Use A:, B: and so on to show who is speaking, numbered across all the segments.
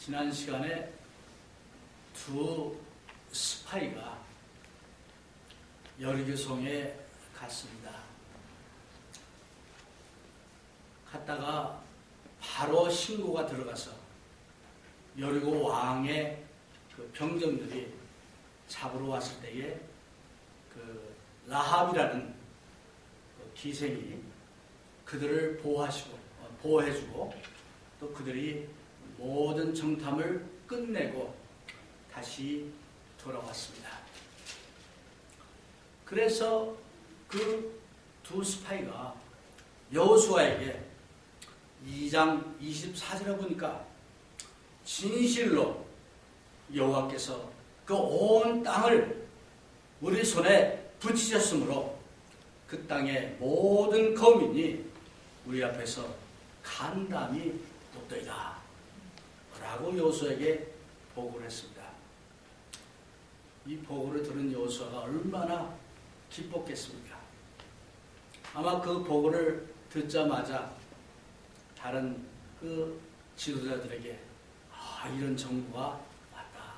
A: 지난 시간에 두 스파이가 여리고성에 갔습니다. 갔다가 바로 신고가 들어가서 여리고 왕의 그 병정들이 잡으러 왔을 때에 그 라합이라는 그 기생이 그들을 보호해주고 또 그들이 모든 정탐을 끝내고 다시 돌아왔습니다. 그래서 그 두 스파이가 여호수아에게 2장 24절에 보니까 진실로 여호와께서 그 온 땅을 우리 손에 붙이셨으므로 그 땅의 모든 거민이 우리 앞에서 간담이 높더이다 라고 여호수아에게 보고를 했습니다. 이 보고를 들은 여호수아가 얼마나 기뻤겠습니까? 아마 그 보고를 듣자마자 다른 그 지도자들에게 이런 정부가 왔다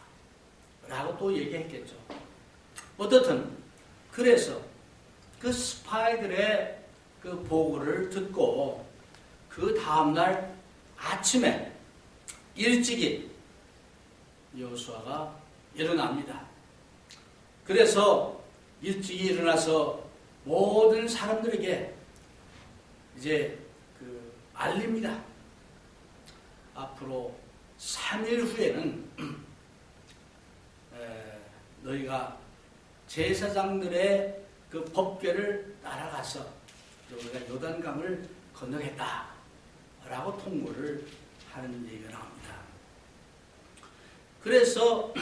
A: 라고 또 얘기했겠죠. 어떻든 그래서 그 스파이들의 그 보고를 듣고 그 다음날 아침에 일찍이 여호수아가 일어납니다. 그래서 일찍이 일어나서 모든 사람들에게 이제 알립니다. 앞으로 3일 후에는 너희가 제사장들의 그 법궤를 따라가서 우리가 요단강을 건너겠다 라고 통보를 하는 얘기가 나옵니다. 그래서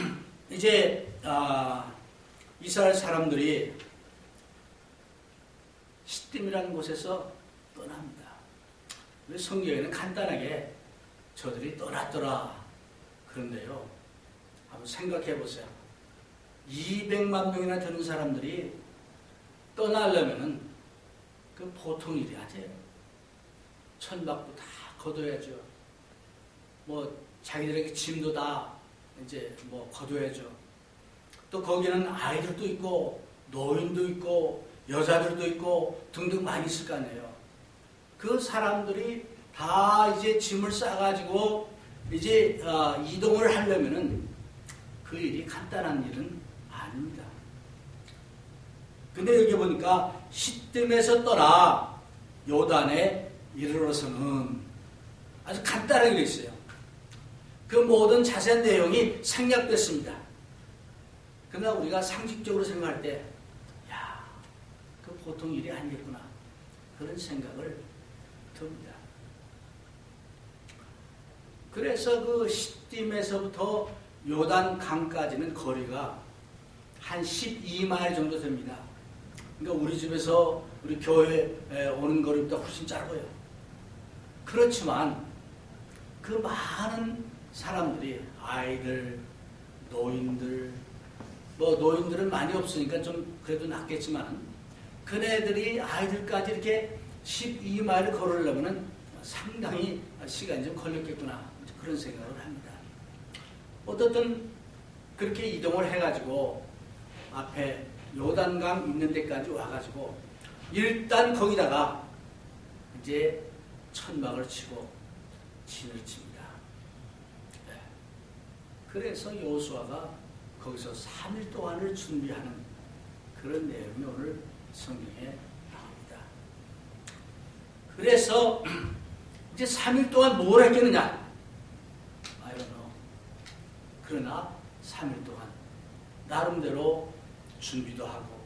A: 이제 이스라엘 사람들이 시딤이라는 곳에서 떠납니다. 성경에는 간단하게 저들이 떠났더라 그런데요, 한번 생각해 보세요. 200만 명이나 되는 사람들이 떠나려면은 그 보통 일이 아니에요. 천박도 다 거둬야죠. 뭐 자기들에게 짐도 다 이제 뭐 거둬야죠. 또 거기는 아이들도 있고 노인도 있고 여자들도 있고 등등 많이 있을 거 아니에요. 그 사람들이 다 이제 짐을 싸가지고 이제 이동을 하려면은 그 일이 간단한 일은 아닙니다. 근데 여기 보니까 시딤에서 떠나 요단에 이르러서는 아주 간단하게 되어 있어요. 그 모든 자세한 내용이 생략됐습니다. 그러나 우리가 상식적으로 생각할 때, 그 보통 일이 아니겠구나 그런 생각을 듭니다. 그래서 그 시딤에서부터 요단 강까지는 거리가 한 12마일 정도 됩니다. 그러니까 우리 집에서 우리 교회에 오는 거리보다 훨씬 짧아요. 그렇지만 그 많은 사람들이 아이들, 노인들, 뭐 노인들은 많이 없으니까 좀 그래도 낫겠지만 그네들이 아이들까지 이렇게 12마일을 걸으려면 상당히 시간이 좀 걸렸겠구나 그런 생각을 합니다. 어떻든 그렇게 이동을 해가지고 앞에 요단강 있는 데까지 와가지고 일단 거기다가 이제 천막을 치고 진을 칩니다. 네. 그래서 여호수아가 거기서 3일 동안을 준비하는 그런 내용이 오늘 성경에 나옵니다. 그래서 이제 3일 동안 뭘 했겠느냐? I don't know. 그러나 3일 동안 나름대로 준비도 하고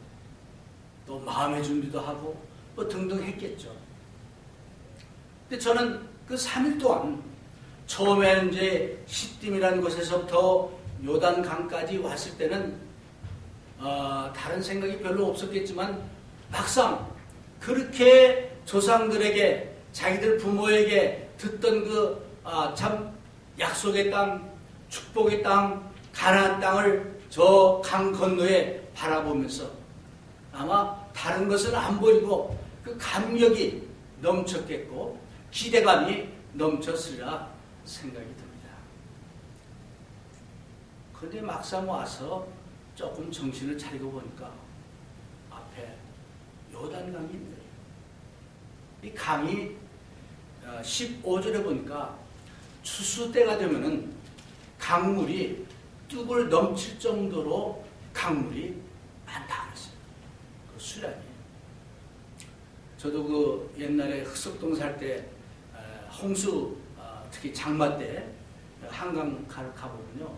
A: 또 마음의 준비도 하고 뭐 등등 했겠죠. 근데 저는 그 3일 동안 처음에는 이제 시딤이라는 곳에서부터 요단강까지 왔을 때는 다른 생각이 별로 없었겠지만 막상 그렇게 조상들에게 자기들 부모에게 듣던 그 참 약속의 땅, 축복의 땅, 가나안 땅을 저 강 건너에 바라보면서 아마 다른 것은 안 보이고 그 감격이 넘쳤겠고 기대감이 넘쳤으리라 생각이 듭니다. 근데 막상 와서 조금 정신을 차리고 보니까 앞에 요단강이 있네요. 이 강이 15절에 보니까 추수 때가 되면은 강물이 뚝을 넘칠 정도로 강물이 많다 그랬어요. 그 수량이. 저도 그 옛날에 흑석동 살 때 홍수 특히 장마 때 한강 가보면요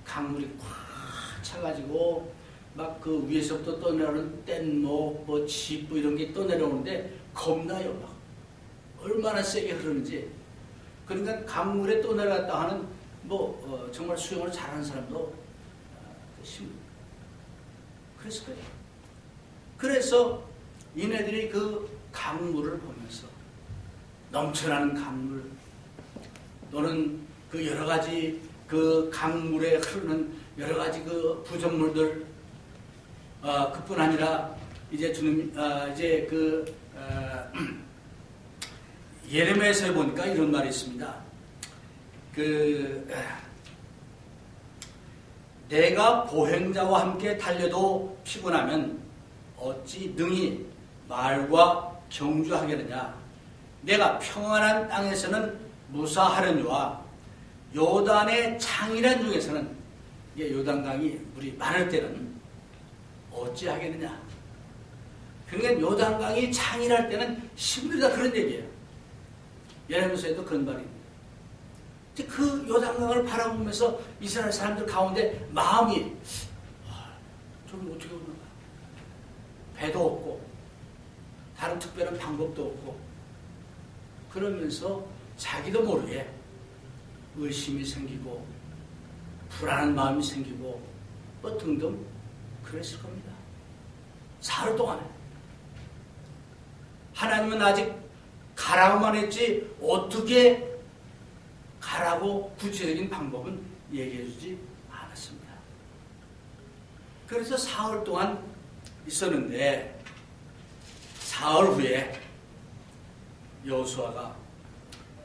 A: 강물이 꽉 차가지고 막 그 위에서부터 떠내려오는 뗏목, 뭐 짚 이런 게 떠내려오는데 겁나요. 막 얼마나 세게 흐르는지. 그러니까 강물에 떠내려갔다 하는 정말 수영을 잘하는 사람도 그랬을 거예요. 그래서 이네들이 그 강물을 보면서 넘쳐나는 강물 또는 그 여러 가지 그 강물에 흐르는 여러 가지 그 부정물들 그뿐 아니라 이제 주님 이제 예레미야서에 보니까 이런 말이 있습니다. 내가 보행자와 함께 달려도 피곤하면 어찌 능히 말과 경주하겠느냐. 내가 평안한 땅에서는 무사하려니와 요단의 창이란 중에서는 이게 요단강이 물이 많을 때는 어찌하겠느냐. 그러니까 요단강이 창이랄 때는 힘들다 그런 얘기예요. 예레미야서에도 그런 말이 있습니다. 그 요단강을 바라보면서 이스라엘 사람들 가운데 마음이 저기 어떻게 오는가. 배도 없고 다른 특별한 방법도 없고 그러면서 자기도 모르게 의심이 생기고 불안한 마음이 생기고 뭐 등등 그랬을 겁니다. 사흘 동안에 하나님은 아직 가라고만 했지 어떻게 가라고 구체적인 방법은 얘기해 주지 않았습니다. 그래서 사흘 동안 있었는데 사흘 후에 여호수아가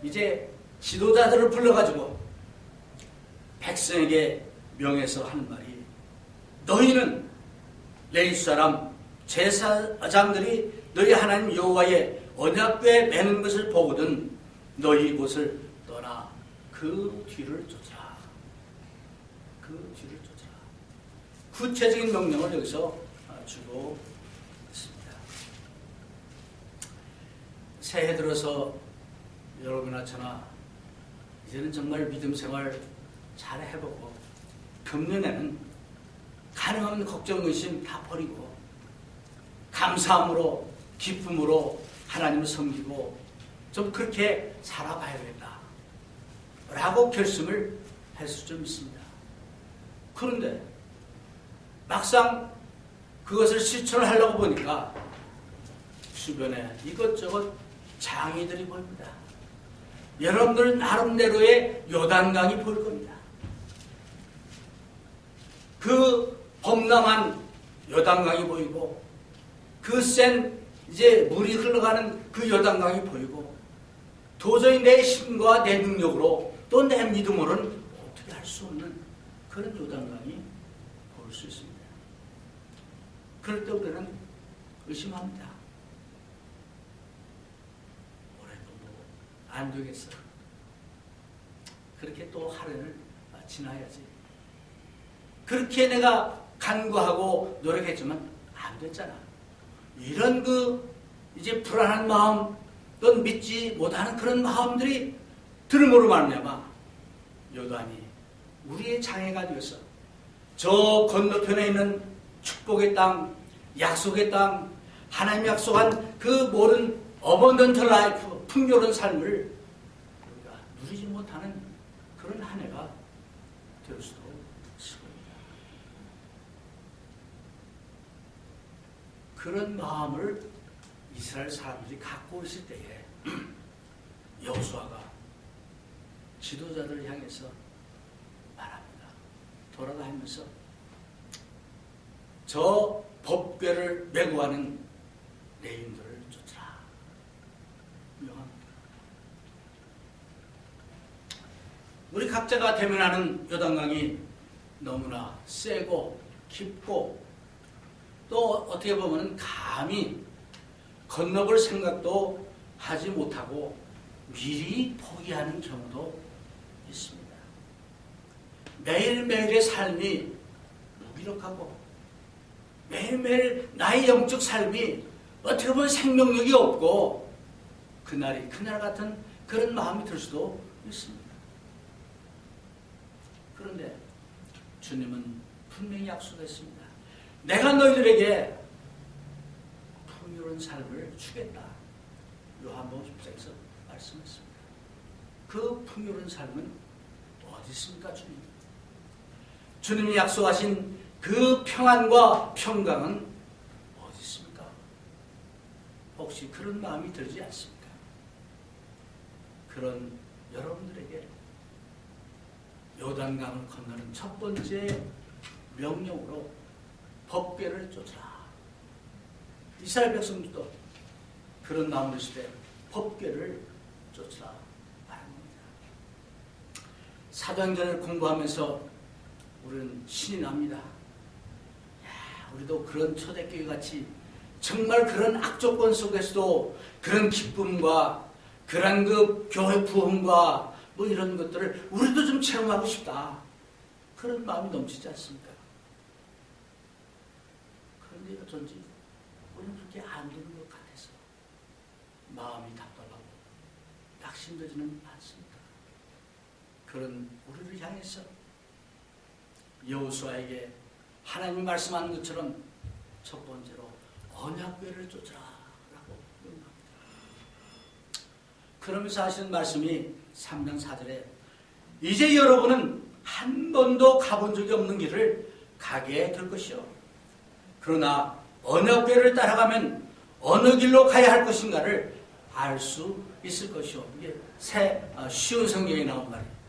A: 이제 지도자들을 불러가지고 백성에게 명해서 하는 말이 너희는 레위 사람 제사장들이 너희 하나님 여호와의 언약궤에 매는 것을 보거든 너희 이곳을 떠나 그 뒤를 쫓으라. 그 뒤를 쫓으라. 구체적인 명령을 여기서 주고 있습니다. 새해 들어서 여러분이나 저나 이제는 정말 믿음 생활 잘 해보고 금년에는 가능하면 걱정, 의심 다 버리고 감사함으로 기쁨으로 하나님을 섬기고 좀 그렇게 살아봐야겠다 라고 결심을 했을 줄 믿습니다. 그런데 막상 그것을 실천을 하려고 보니까 주변에 이것저것 장애들이 보입니다. 여러분들 나름대로의 요단강이 보일 겁니다. 그 범람한 요단강이 보이고 그 센 이제 물이 흘러가는 그 요단강이 보이고 도저히 내 힘과 내 능력으로 또 내 믿음으로는 어떻게 할 수 없는 그런 요단강이 보일 수 있습니다. 그럴 때 우리는 의심합니다. 올해도 안 되겠어. 그렇게 또 하루를 지나야지. 그렇게 내가 간구하고 노력했지만 안 됐잖아. 이런 이제 불안한 마음, 또 믿지 못하는 그런 마음들이 들음으로 말미암아 요단이 우리의 장애가 되어서 저 건너편에 있는 축복의 땅, 약속의 땅, 하나님 약속한 그 모든 어번던트 라이프, 풍요로운 삶을 우리가 누리지 못하는 그런 한 해가 될 수도 있을 겁니다. 그런 마음을 이스라엘 사람들이 갖고 있을 때에 여호수아가 지도자들을 향해서 말합니다. 돌아다니면서 저 법궤를 메고 가는 레인들을 쫓으라. 명합니다. 우리 각자가 대면하는 요단강이 너무나 세고 깊고 또 어떻게 보면 감히 건너볼 생각도 하지 못하고 미리 포기하는 경우도 있습니다. 매일매일의 삶이 무기력하고 매일매일 나의 영적 삶이 어떻게 보면 생명력이 없고 그날이 그날 같은 그런 마음이 들 수도 있습니다. 그런데 주님은 분명히 약속했습니다. 내가 너희들에게 풍요로운 삶을 주겠다. 요한복음 10장에서 말씀했습니다. 그 풍요로운 삶은 어디 있습니까, 주님? 주님이 약속하신 그 평안과 평강은 어디 있습니까? 혹시 그런 마음이 들지 않습니까? 그런 여러분들에게 요단강을 건너는 첫 번째 명령으로 법궤를 쫓으라. 이스라엘 백성들도 그런 마음을 했을 때 법궤를 쫓으라 말합니다. 사도행전을 공부하면서 우리는 신이 납니다. 야, 우리도 그런 초대교회 같이 정말 그런 악조건 속에서도 그런 기쁨과 그런 그 교회 부흥과 뭐 이런 것들을 우리도 좀 체험하고 싶다. 그런 마음이 넘치지 않습니까? 그런데 어쩐지 우리는 그렇게 안 되는 것 같아서 마음이 답답하고 낙심되지는 않습니다. 그런 우리를 향해서 여호수아에게 하나님이 말씀하는 것처럼 첫 번째로 언약궤를 쫓으라 라고 명합니다. 그러면서 하시는 말씀이 3장 4절에 이제 여러분은 한 번도 가본 적이 없는 길을 가게 될 것이요. 그러나 언약궤를 따라가면 어느 길로 가야 할 것인가를 알 수 있을 것이요. 이게 쉬운 성경에 나온 말이에요.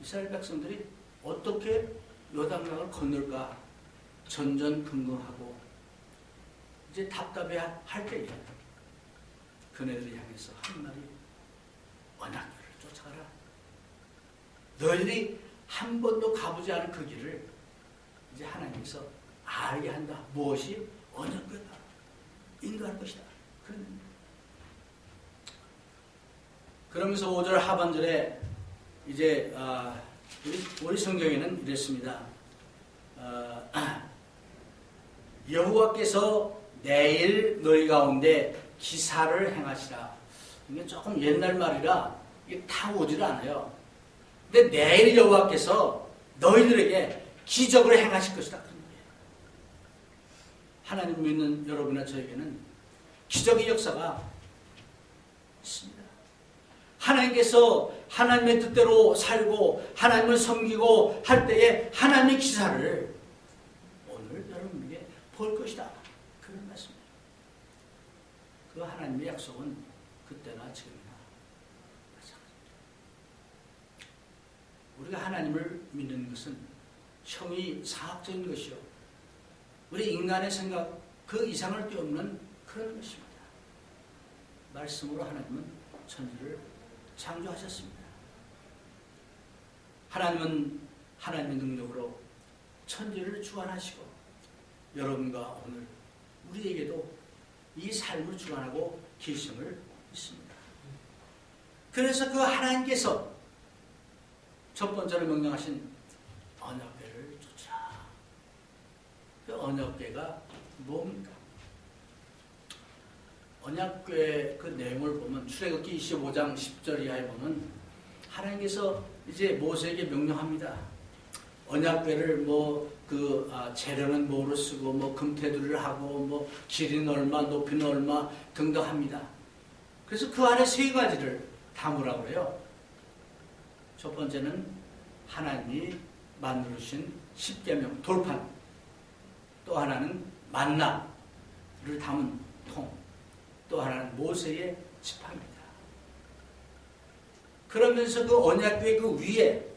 A: 이스라엘 백성들이 어떻게 요단강을 건널까 전전긍긍하고 이제 답답해 할 때에 그네들을 향해서 한 말이 언약궤를 쫓아가라. 너희들이 한 번도 가보지 않은 그 길을 이제 하나님께서 알게 한다. 무엇이? 언약궤다. 인도할 것이다. 그러면서 5절 하반절에 이제 우리 성경에는 이랬습니다. 여호와께서 내일 너희 가운데 기사를 행하시라. 이게 조금 옛날 말이라 이게 다 오질 않아요. 근데 내일 여호와께서 너희들에게 기적을 행하실 것이다. 그런 거예요. 하나님 믿는 여러분이나 저에게는 기적의 역사가 있습니다. 하나님께서 하나님의 뜻대로 살고 하나님을 섬기고 할 때에 하나님의 기사를 오늘 여러분에게 볼 것이다. 그런 말씀입니다. 그 하나님의 약속은 그때나 지금이나 마찬가지입니다. 우리가 하나님을 믿는 것은 형이 사학적인 것이요. 우리 인간의 생각 그 이상을 뛰어넘는 그런 것입니다. 말씀으로 하나님은 천지를 창조하셨습니다. 하나님은 하나님의 능력으로 천지를 주관하시고 여러분과 오늘 우리에게도 이 삶을 주관하고 계심을 믿습니다. 그래서 그 하나님께서 첫 번째로 명령하신 언약궤를 쫓아. 그 언약궤가 뭡니까? 언약궤 그 내용을 보면 출애굽기 25장 10절 이하에 보면 하나님께서 이제 모세에게 명령합니다. 언약궤를 재료는 뭐로 쓰고 금테두리를 하고 길이는 얼마 높이는 얼마 등등 합니다. 그래서 그 안에 세 가지를 담으라고 해요. 첫 번째는 하나님이 만들어주신 십계명 돌판, 또 하나는 만나를 담은 통, 또 하나는 모세의 지팡이입니다. 그러면서 그 언약궤 그 위에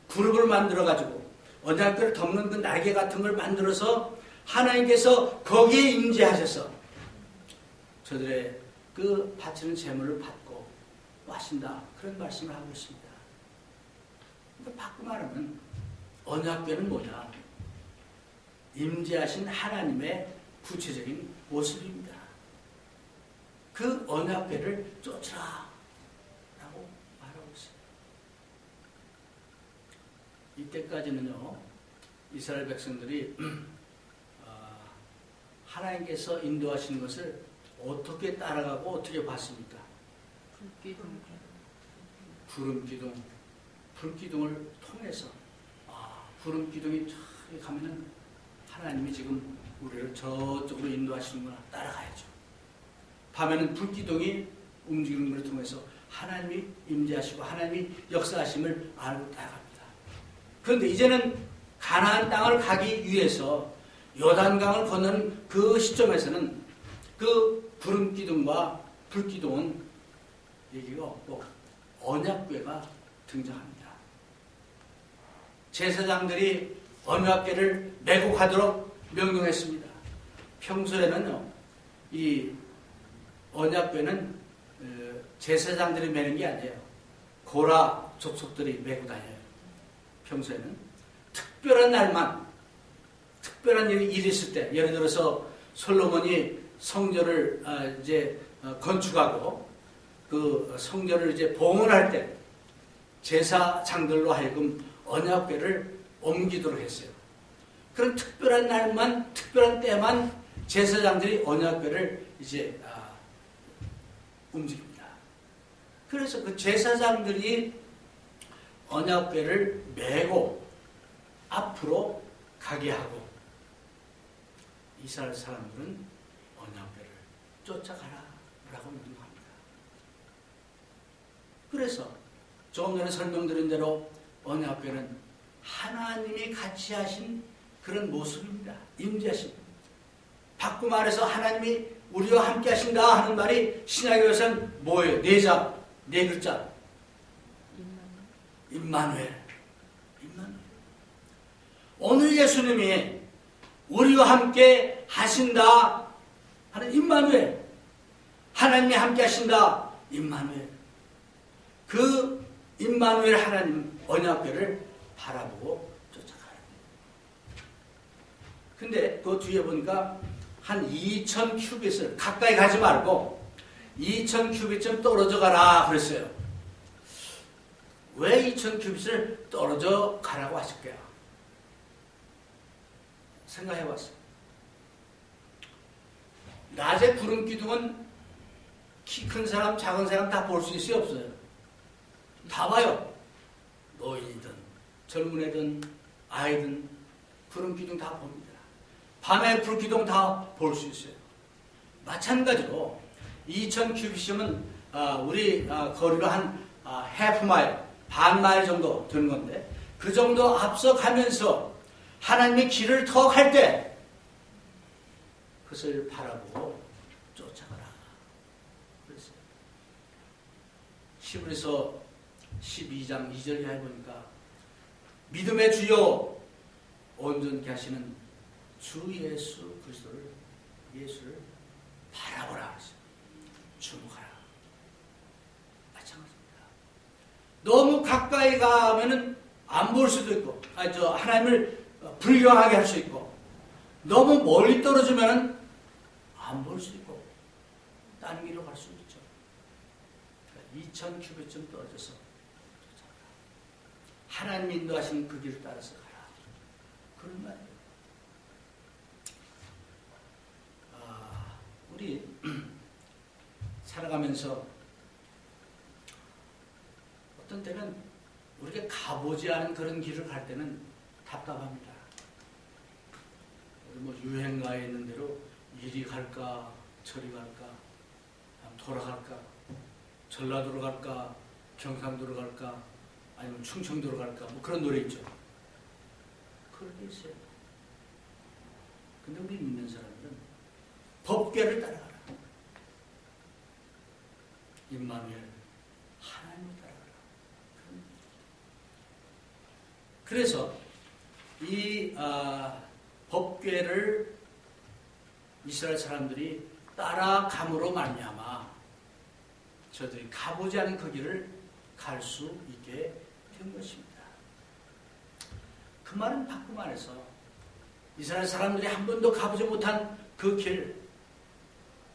A: 그룹을 만들어가지고 언약궤를 덮는 그 날개 같은 걸 만들어서 하나님께서 거기에 임재하셔서 저들의 그 바치는 제물을 받고 하신다. 그런 말씀을 하고 있습니다. 바꾸 말하면 언약궤는 뭐냐? 임재하신 하나님의 구체적인 모습입니다. 그 언약궤를 쫓으라 라고 말하고 있어요. 이때까지는요, 이스라엘 백성들이 하나님께서 인도하시는 것을 어떻게 따라가고 어떻게 봤습니까? 구름기둥, 불기둥을 통해서 구름기둥이 저기 가면은 하나님이 지금 우리를 저쪽으로 인도하시는구나, 따라가야죠. 밤에는 불기둥이 움직이는 것을 통해서 하나님이 임재하시고 하나님이 역사하심을 알고 따라갑니다. 그런데 이제는 가나안 땅을 가기 위해서 요단강을 건너는 그 시점에서는 그 구름기둥과 불기둥은 얘기가 없고 언약궤가 등장합니다. 제사장들이 언약궤를 메고 가도록 명령했습니다. 평소에는요, 이 언약궤는 제사장들이 메는 게 아니에요. 고라 족속들이 메고 다녀요. 평소에는 특별한 날만, 특별한 일이 있을 때, 예를 들어서 솔로몬이 성전을 건축하고 그 성전을 이제 봉헌할 때 제사장들로 하여금 언약궤를 옮기도록 했어요. 그런 특별한 날만, 특별한 때만 제사장들이 언약궤를 이제 움직입니다. 그래서 그 제사장들이 언약궤를 메고 앞으로 가게 하고 이스라엘 사람들은 언약궤를 쫓아가라 라고 명령합니다. 그래서 조금 전에 설명드린 대로 언약궤는 하나님이 같이 하신 그런 모습입니다. 임재하심. 바꾸 말해서 하나님이 우리와 함께 하신다 하는 말이 신약에서는 뭐예요? 네 글자. 임마누엘. 오늘 예수님이 우리와 함께 하신다 하는 임마누엘. 하나님이 함께 하신다. 임마누엘. 그 임마누엘 하나님 언약궤를 바라보고 쫓아가요. 근데 그 뒤에 보니까 한 2000 큐빗을 가까이 가지 말고 2000 큐빗쯤 떨어져 가라 그랬어요. 왜 2000 큐빗을 떨어져 가라고 하실까요? 생각해 봤어요. 낮에 구름 기둥은 키 큰 사람, 작은 사람 다 볼 수 있어요, 없어요? 다 봐요. 노인이든 젊은 애든 아이든 구름 기둥 다 봅니다. 밤에 불 기둥 다 볼 수 있어요. 마찬가지로 2000 큐빗이면 우리 거리로 한 해프 마일, 반 마일 정도 되는 건데 그 정도 앞서 가면서 하나님의 길을 더 갈 때 그것을 바라보고 쫓아가라. 그랬어요. 히브리서 12장 2절 이하에 보니까 믿음의 주요 온전케 하시는 주 예수를 바라보라. 주목하라. 마찬가지입니다. 너무 가까이 가면은 안 볼 수도 있고, 하나님을 불경하게 할 수 있고, 너무 멀리 떨어지면은 안 볼 수 있고, 딴 길로 갈 수 있죠. 2000 큐빗쯤 떨어져서 하나님 인도하시는 그 길을 따라서 가라. 그런 말이에요. 우리 살아가면서 어떤 때는 우리가 가보지 않은 그런 길을 갈 때는 답답합니다. 뭐 유행가에 있는 대로 이리 갈까 저리 갈까 돌아갈까 전라도로 갈까 경상도로 갈까 아니면 충청도로 갈까 뭐 그런 노래 있죠. 그런 게 있어요. 근데 우리 믿는 사람들은 법궤를 따라가라. 임마누엘 하나님을 따라가라. 그래서 이 법궤를 이스라엘 사람들이 따라감으로 말미암아 저들이 가보지 않은 그 길을 갈 수 있게 된 것입니다. 그 말은 바꾸 말해서 이스라엘 사람들이 한 번도 가보지 못한 그 길,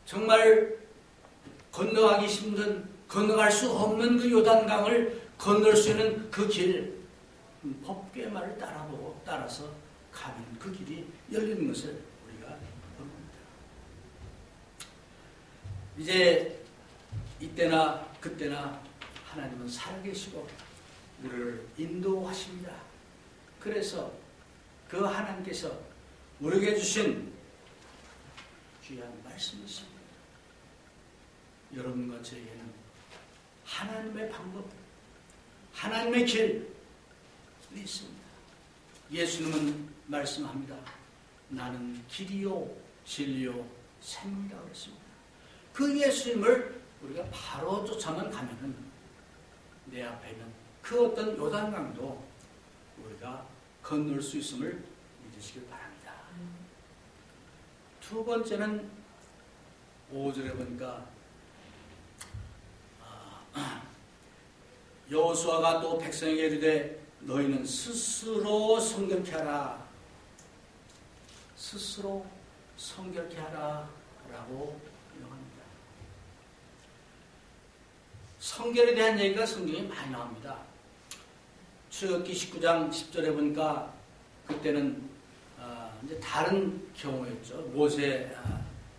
A: 정말 건너가기 힘든, 건너갈 수 없는 그 요단강을 건널 수 있는 그 길, 법궤의 말을 따라서 가면 그 길이 열리는 것을 우리가 봅니다. 이제 이때나 그때나 하나님은 살아계시고 우리를 인도하십니다. 그래서 그 하나님께서 우리에게 주신 귀한 말씀이 있습니다. 여러분과 저에게는 하나님의 방법, 하나님의 길이 있습니다. 예수님은 말씀합니다. 나는 길이요 진리요 생명이라고 했습니다. 그 예수님을 우리가 바로 쫓아만 가면은 내 앞에 있는 그 어떤 요단강도 우리가 건널 수 있음을 믿으시길 바랍니다. 두 번째는 5절에 보니까 여호수아가 또 백성에게 이르되 너희는 스스로 성결케 하라. 스스로 성결케 하라 라고 명합니다. 성결에 대한 얘기가 성경에 많이 나옵니다. 출애굽기 19장 10절에 보니까 그때는 이제 다른 경우였죠. 모세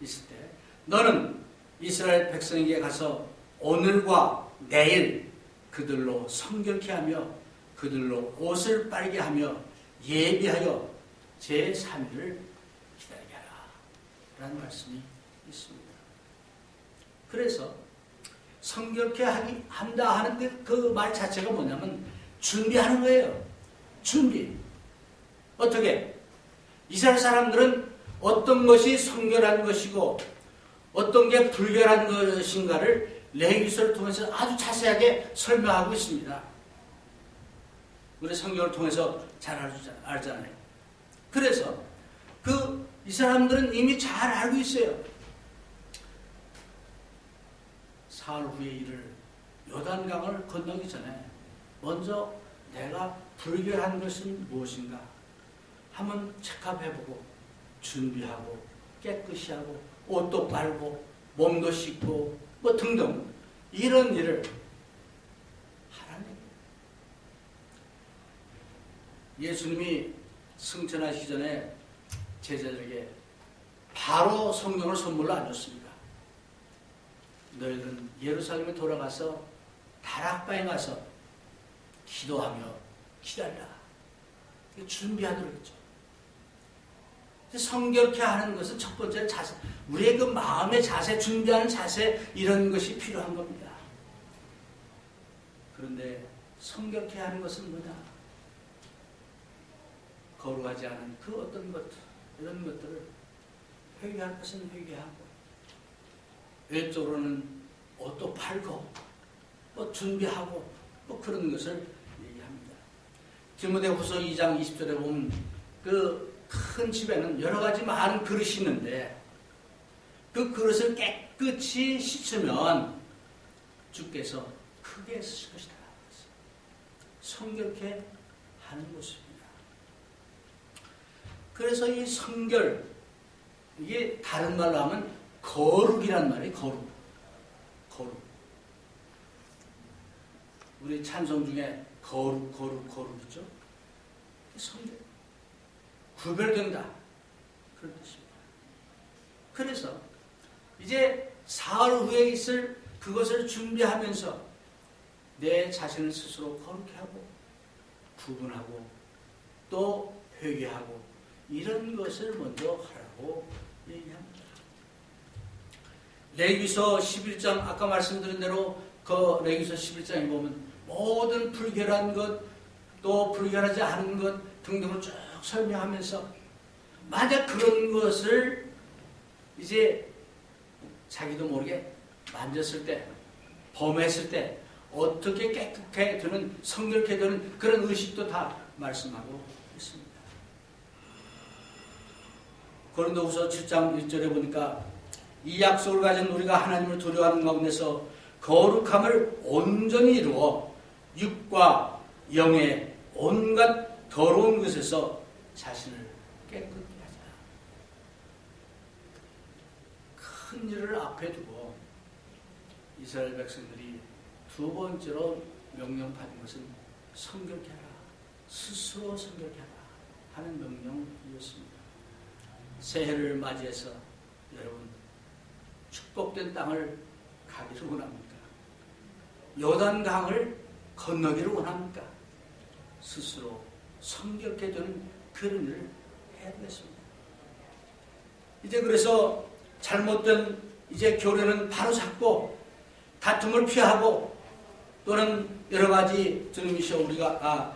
A: 있을 때 너는 이스라엘 백성에게 가서 오늘과 내일 그들로 성결케 하며 그들로 옷을 빨게 하며 예비하여 제3일을 기다리게 하라 라는 말씀이 있습니다. 그래서 성결케 한다 하는 그 말 자체가 뭐냐면 준비하는 거예요. 준비. 어떻게? 이스라엘 사람들은 어떤 것이 성결한 것이고 어떤 게 불결한 것인가를 레위기서를 통해서 아주 자세하게 설명하고 있습니다. 우리 성경을 통해서 잘 알잖아요. 그래서 이 사람들은 이미 잘 알고 있어요. 사흘 후에 이를 요단강을 건너기 전에 먼저 내가 불결한 것은 무엇인가 한번 체크해보고 준비하고 깨끗이 하고 옷도 빨고 몸도 씻고 뭐 등등 이런 일을 하라는 얘기예요. 예수님이 승천하시기 전에 제자들에게 바로 성경을 선물로 안 줬습니다. 너희들은 예루살렘에 돌아가서 다락방에 가서 기도하며 기다리라. 준비하도록 했죠. 성결케 하는 것은 첫 번째 자세, 우리의 그 마음의 자세, 준비하는 자세 이런 것이 필요한 겁니다. 그런데 성결케 하는 것은 뭐냐? 거룩하지 않은 그 어떤 것, 이런 것들을 회개할 것은 회개하고 외적으로는 옷도 팔고 뭐 준비하고 뭐 그런 것을 얘기합니다. 디모데후서 2장 20절에 보면 그 큰 집에는 여러 가지 많은 그릇이 있는데 그 그릇을 깨끗이 씻으면 주께서 크게 쓰실 것이다. 성결케 하는 모습입니다. 그래서 이 성결, 이게 다른 말로 하면 거룩이란 말이에요. 거룩. 우리 찬송 중에 거룩 있죠? 성결. 구별된다. 그런 뜻입니다. 그래서 이제 사흘 후에 있을 그것을 준비하면서 내 자신을 스스로 거룩히 하고 구분하고 또 회개하고 이런 것을 먼저 하라고 얘기합니다. 레위기서 11장 아까 말씀드린 대로 그 레위기서 11장에 보면 모든 불결한 것 또 불결하지 않은 것 등등을 쭉 설명하면서 만약 그런 것을 이제 자기도 모르게 만졌을 때 범했을 때 어떻게 깨끗하게 되는 성결케 되는 그런 의식도 다 말씀하고 있습니다. 고린도후서 7장 1절에 보니까 이 약속을 가진 우리가 하나님을 두려워하는 가운데서 거룩함을 온전히 이루어 육과 영의 온갖 더러운 것에서 자신을 깨끗게 하자. 큰 일을 앞에 두고 이스라엘 백성들이 두 번째로 명령받은 것은 성결케 하라. 스스로 성결케 하라 하는 명령이었습니다. 새해를 맞이해서 여러분 축복된 땅을 가기를 원합니까? 요단강을 건너기를 원합니까? 스스로 성결케 되는 그런 일을 해야 되겠습니다. 이제 그래서 잘못된 이제 교례는 바로 잡고 다툼을 피하고 또는 여러 가지 주님이시여 우리가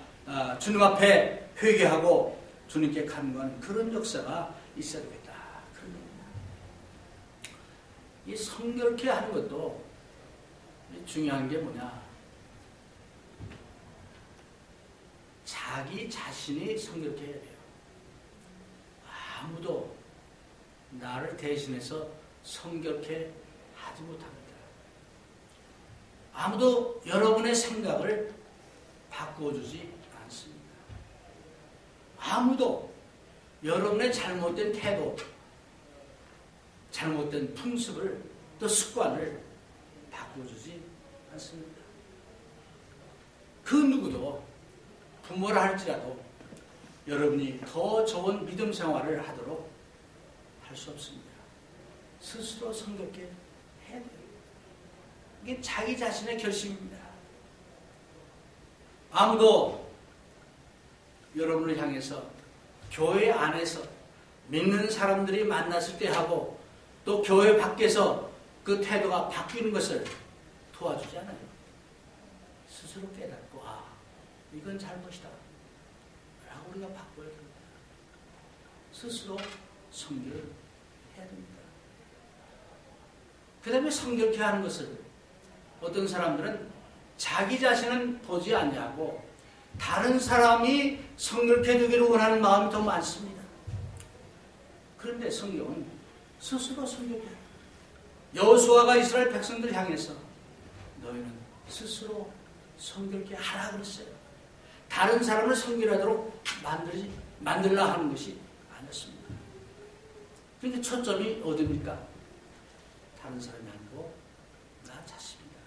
A: 주님 앞에 회개하고 주님께 간구하는 그런 역사가 있어야 되겠다. 그런 겁니다. 이 성결케 하는 것도 중요한 게 뭐냐? 자기 자신이 성결케 해야 돼요. 아무도 나를 대신해서 성결케 하지 못합니다. 아무도 여러분의 생각을 바꾸어주지 않습니다. 아무도 여러분의 잘못된 태도, 잘못된 풍습을 또 습관을 바꾸어주지 않습니다. 그 누구도 부모라 할지라도 여러분이 더 좋은 믿음 생활을 하도록 할 수 없습니다. 스스로 성결케 해야 돼요. 이게 자기 자신의 결심입니다. 아무도 여러분을 향해서 교회 안에서 믿는 사람들이 만났을 때 하고 또 교회 밖에서 그 태도가 바뀌는 것을 도와주지 않아요. 스스로 깨닫고 이건 잘못이다 라고 우리가 바꿔야 됩니다. 스스로 성결을 해야 됩니다. 그 다음에 성결케 하는 것을 어떤 사람들은 자기 자신은 보지 않냐고 다른 사람이 성결케 되기를 원하는 마음이 더 많습니다. 그런데 성경은 스스로 성결케 해요. 여호수아가 이스라엘 백성들 향해서 너희는 스스로 성결케 하라 그랬어요. 다른 사람을 성결하도록 만들라 하는 것이 아니었습니다. 그러니까 초점이 어디입니까? 다른 사람이 아니고 나 자신입니다.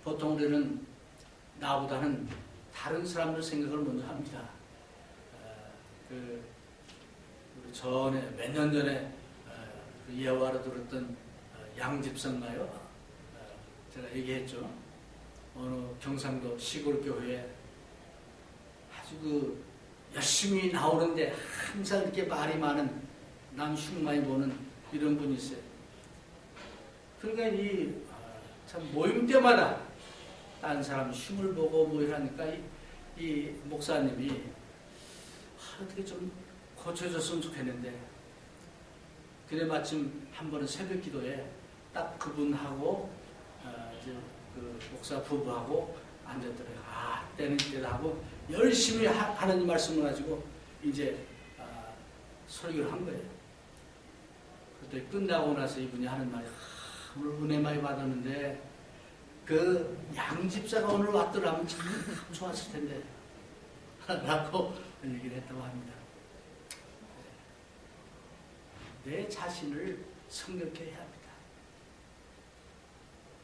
A: 보통 우리는 나보다는 다른 사람들 생각을 먼저 합니다. 전에 몇 년 전에 예화로 들었던 양집사인가요? 제가 얘기했죠. 어느 경상도 시골 교회에 아주 열심히 나오는데 항상 이렇게 말이 많은 남 흉 많이 보는 이런 분이 있어요. 그러니까 참 모임 때마다 다른 사람 흉을 보고 뭐 이러니까 이 목사님이 어떻게 좀 고쳐줬으면 좋겠는데 그래 마침 한 번은 새벽 기도에 딱 그분하고 이제 그 목사 부부하고 앉았더래요. 때는 때다 하고 열심히 하나님 말씀을 가지고 이제 설교를 한 거예요. 그때 끝나고 나서 이분이 하는 말이 오늘 은혜 많이 받았는데 그 양집사가 오늘 왔더라면 참 좋았을 텐데 라고 얘기를 했다고 합니다. 내 자신을 성결케 해야 합니다.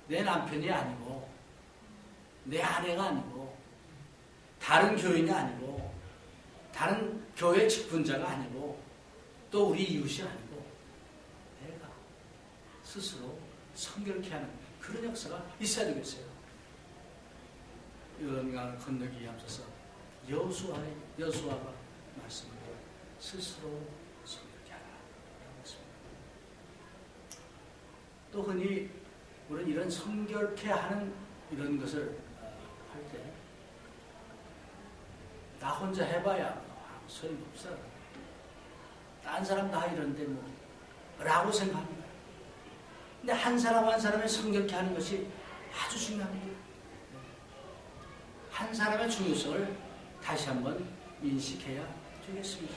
A: 내 남편이 아니고 내 아내가 아니고 다른 교인이 아니고 다른 교회 직분자가 아니고 또 우리 이웃이 아니고 내가 스스로 성결케 하는 그런 역사가 있어야 되겠어요. 요단강을 건너기 앞서서 여호수아가 말씀하고 스스로 성결케 하라 라고 했습니다. 또 흔히 우리는 이런 성결케 하는 이런 것을 할 때 나 혼자 해봐야 소용없어. 딴 사람 다 이런데 뭐 라고 생각합니다. 근데 한 사람 한 사람의 성결케 하는 것이 아주 중요합니다. 한 사람의 중요성을 다시 한번 인식해야 되겠습니다.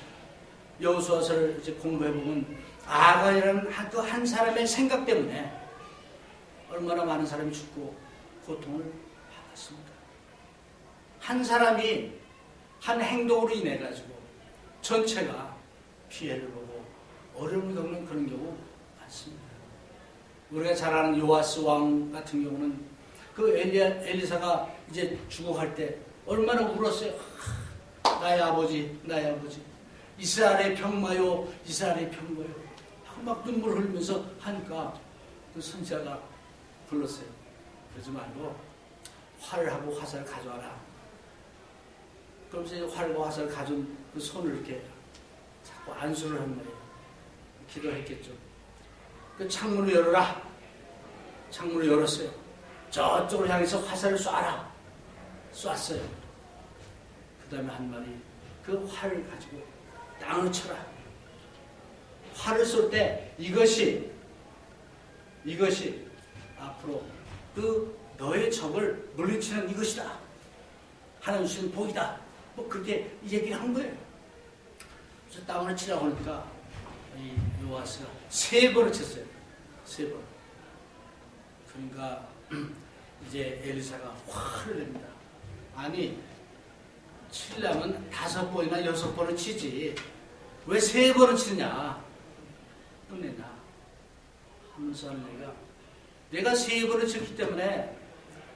A: 여호수아서를 이제 공부해보면 아간이라는 그 한 사람의 생각 때문에 얼마나 많은 사람이 죽고 고통을 받았습니까? 한 사람이 한 행동으로 인해 가지고 전체가 피해를 보고 어려움을 겪는 그런 경우 많습니다. 우리가 잘 아는 요아스 왕 같은 경우는 그 엘리사가 이제 죽어갈 때 얼마나 울었어요. 나의 아버지, 나의 아버지. 이스라엘의 평마요, 이스라엘의 평마요. 하고 막 눈물 흘리면서 하니까 그 선지자가 불렀어요. 그러지 말고 활하고 화살 가져와라. 그러면서 이제 활과 화살 가져온 그 손을 이렇게 자꾸 안수를 한 말이에요. 기도했겠죠. 그 창문을 열어라. 창문을 열었어요. 저쪽을 향해서 화살을 쏴라. 쐈어요. 그 다음에 한 말이 그 활을 가지고 땅을 쳐라. 활을 쏠 때 이것이 앞으로 그 너의 적을 물리치는 이것이다. 하나님 주신 복이다. 뭐 그렇게 얘기를 한 거예요. 그래서 땅을 치라고 하니까 이 요아스가 3번을 쳤어요. 3번. 그러니까 이제 엘리사가 화를 냅니다. 아니 치려면 5번이나 6번을 치지 왜 3번을 치느냐. 끝내냐 하면서 내가 3번을 쳤기 때문에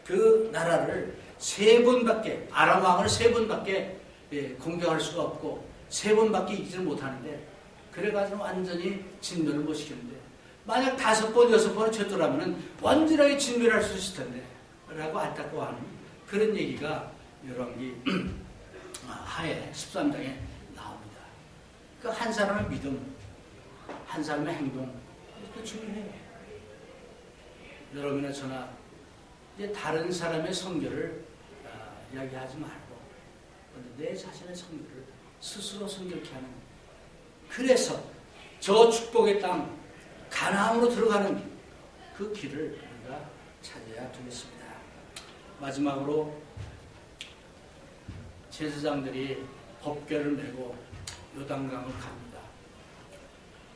A: 그 나라를 3번밖에 아람 왕을 3번밖에 공격할 수가 없고 3번밖에 이기지를 못하는데 그래가지고 완전히 진멸을 못 시켰는데 만약 5번, 6번을 쳤더라면 완전하게 진멸할 수 있을 텐데 라고 안타까워하는 그런 얘기가 열왕기 하에 13장에 나옵니다. 그 한 사람의 믿음, 한 사람의 행동 이것도 중요해요. 여러분이나 저나 이제 다른 사람의 성결을 이야기하지 말고 내 자신의 성결을 스스로 성결케 하는 그래서 저 축복의 땅 가나안으로 들어가는 그 길을 우리가 찾아야 되겠습니다. 마지막으로 제사장들이 법궤를 메고 요단강을 갑니다.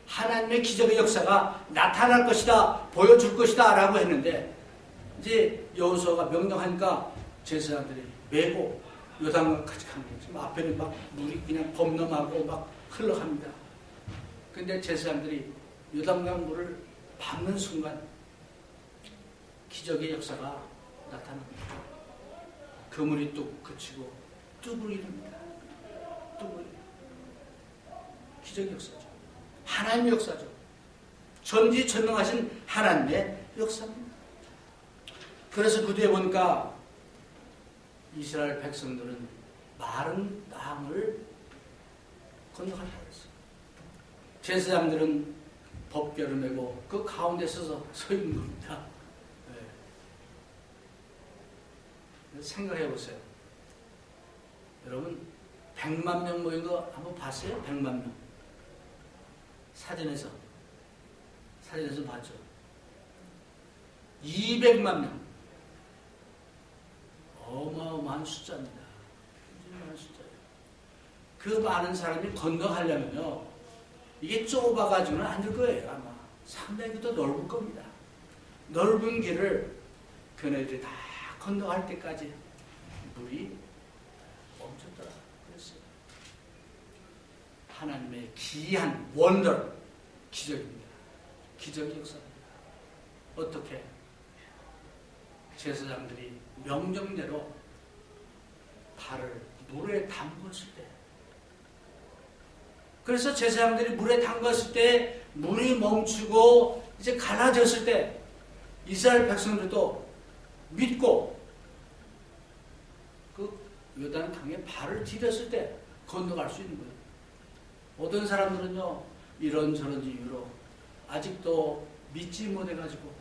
A: 하나님의 기적의 역사가 나타날 것이다, 보여줄 것이다 라고 했는데 이제 여호수아가 명령하니까 제사장들이 메고 요단강까지 간 거예요. 지금 앞에는 막 물이 그냥 범람하고 막 흘러갑니다. 근데 제사장들이 요단강 물을 밟는 순간 기적의 역사가 나타납니다. 그물이 뚝 그치고 뚝을 이룹니다. 뚝을. 기적의 역사죠. 하나님의 역사죠. 전지전능하신 하나님의 역사입니다. 그래서 그 뒤에 보니까 이스라엘 백성들은 마른 땅을 건너가려고 했어요. 제사장들은 법궤를 메고 그 가운데 서서 서 있는 겁니다. 네. 생각해 보세요. 여러분 100만 명 모인 거 한번 봤어요? 100만 명. 사진에서 봤죠. 200만 명. 어마어마한 숫자입니다. 굉장히 숫자예요. 그 많은 사람이 건너가려면요. 이게 좁아가지고는 안 될 거예요. 아마 상당히 더 넓을 겁니다. 넓은 길을 그네들이 다 건너갈 때까지 물이 멈췄더라. 그랬어요. 하나님의 기이한 원더, 기적입니다. 기적의 역사입니다. 어떻게? 제사장들이 명령대로 발을 물에 담궜을 때, 그래서 제사장들이 물에 담궜을 때 물이 멈추고 이제 갈라졌을 때 이스라엘 백성들도 믿고 그 요단 강에 발을 디뎠을 때 건너갈 수 있는 거예요. 어떤 사람들은요 이런저런 이유로 아직도 믿지 못해가지고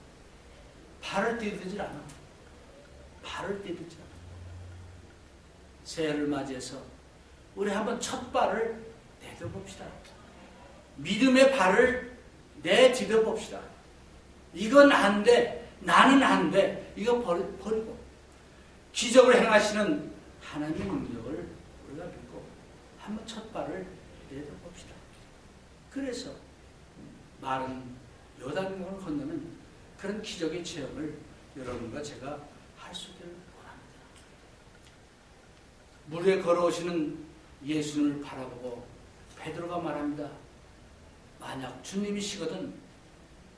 A: 발을 디디질 않아. 발을 디디지 않아. 새해를 맞이해서 우리 한번 첫 발을 내뎌봅시다. 믿음의 발을 내디뎌봅시다. 이건 안 돼. 나는 안 돼. 이거 버리고 기적을 행하시는 하나님의 능력을 우리가 믿고 한번 첫 발을 내뎌봅시다. 그래서 마른 요단강을 건너는 그런 기적의 체험을 여러분과 제가 할 수 있기를 원합니다. 물에 걸어오시는 예수님을 바라보고 베드로가 말합니다. 만약 주님이시거든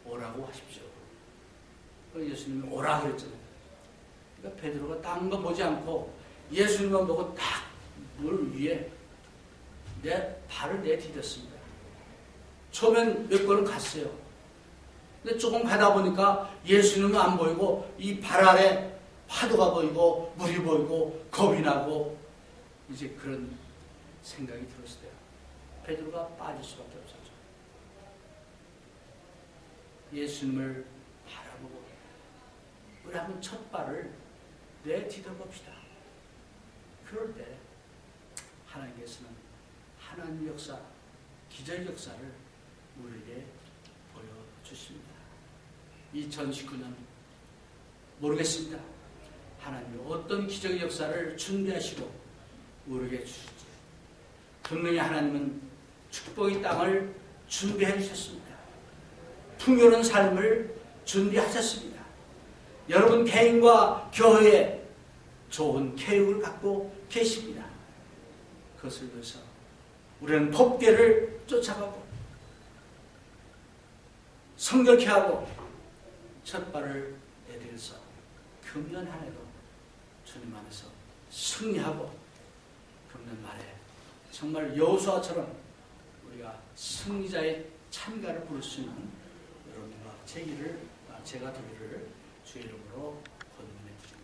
A: 오라고 하십시오. 예수님이 오라 그랬잖아요. 그러니까 베드로가 딴 거 보지 않고 예수님만 보고 딱 물 위에 발을 내디뎠습니다. 처음엔 몇 걸음 갔어요. 근데 조금 가다 보니까 예수님은 안 보이고 이 발 아래 파도가 보이고 물이 보이고 겁이 나고 이제 그런 생각이 들었을 때요. 베드로가 빠질 수밖에 없었죠. 예수님을 바라보고 우리 한번 첫 발을 내디뎌 봅시다. 그럴 때 하나님께서는 하나님 역사, 기적 역사를 우리에게 보여주십니다. 2019년 모르겠습니다. 하나님이 어떤 기적 역사를 준비하시고 우리에게 주실지. 분명히 하나님은 축복의 땅을 준비해 주셨습니다. 풍요로운 삶을 준비하셨습니다. 여러분 개인과 교회에 좋은 계획을 갖고 계십니다. 그것을 위해서 우리는 법궤를 쫓아가고 성결케 하고 첫 발을 내딛어서 금년 한 해도 주님 안에서 승리하고 금년 말에 정말 여호수아처럼 우리가 승리자의 찬가를 부를 수 있는 여러분과 제가 되기를 주의 이름으로 권면해 드립니다.